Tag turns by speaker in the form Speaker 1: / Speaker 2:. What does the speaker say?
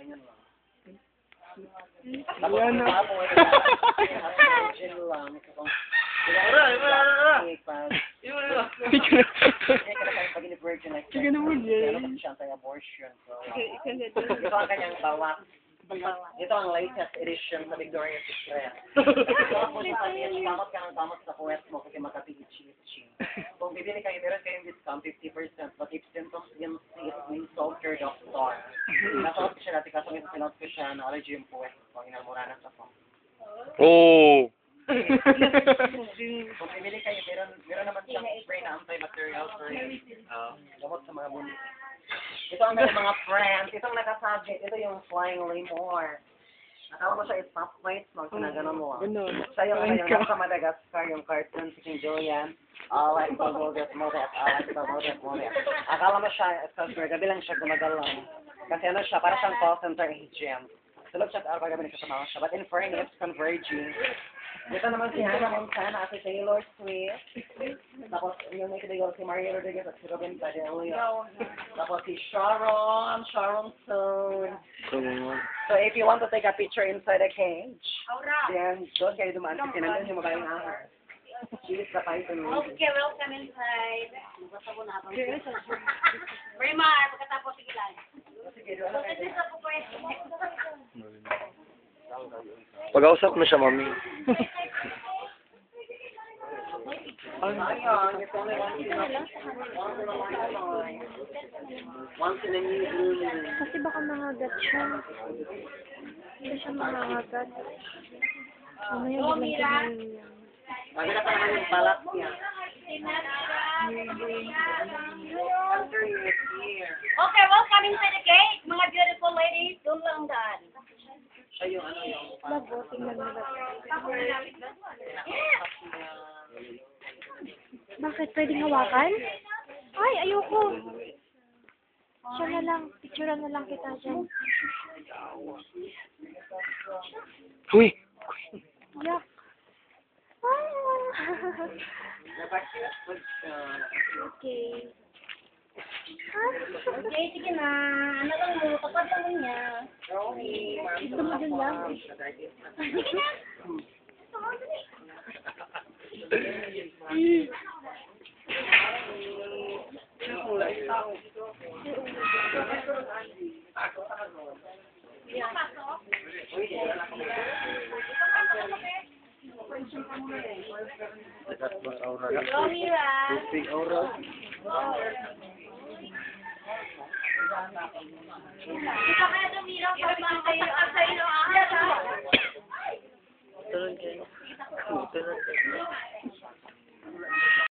Speaker 1: Ayan na. Sige na mo, Jay.
Speaker 2: Ito ang kanyang bawak. Ito ang latest edition sa Victoria's Secret. Kamot ka ng kamot sa puwet mo kasi makapig-cheese. Kung bibili kayo, meron kayong discount 50%, but if symptoms you see, please talk to your doctor. Nasakot ko siya natin kasi may sinot ko siya na allergy yung puwet ko. Inalmura na sa phone.
Speaker 3: Oh!
Speaker 2: Kung bibili kayo, meron naman siyang spray na antibacterial spray. Gamot sa mga buni. Ito ang mga friends. Itong nakasubject. Ito yung flying lemur. Nakawag mo siya stop weight. Magsinaganon mo. Siya yung sa Madagascar, yung cartoon si King Julian. Like the Modet, like the Modet. Akala mo siya, gabi lang siya gumagalaw. Kasi ano siya, para siyang call center agent. Tulog siya at gabi nagkasama siya. But in fairness, converging. Dito naman si Hannah Montana at si Taylor Swift. Tapos yung may kadigaw si Mario Rodriguez at si Robin Padilla. Tapos si Sharon Stone. So if you want to take a picture inside a cage, then doon kayo dumaan kasi nandun yung mabaling ahas. She is the python lady.
Speaker 4: Okay, welcome inside. Primar, pagkatapos sige lang.
Speaker 2: Sige, doon na kayo.
Speaker 3: Pag-ausap mo siya, mami.
Speaker 2: Sayang, it's only once in a new moon.
Speaker 5: Kasi baka mangagat siya. Hindi siya mangagat. Mamaya biglang tingin.
Speaker 2: Maganda pa naman yung balat niya.
Speaker 4: Okay, welcome inside the gate, mga beautiful ladies. Doon lang daan.
Speaker 2: Siya yung ano yung...
Speaker 5: Labo, tingnan mo ba? Bakit? Pwedeng hawakan? Ay, ayoko. Siya na lang. Picturean na lang kita dyan.
Speaker 3: Uy!
Speaker 5: Yak. Okay.
Speaker 4: Okay, sige na. Ano lang mo, tapad lang mo niya.
Speaker 5: Gusto mo dyan lang?
Speaker 4: Sige na. Hello, Mira. Ito kaya dumiraw para makakasakal sa ilo.
Speaker 3: Tulog kayo. Tulog kayo.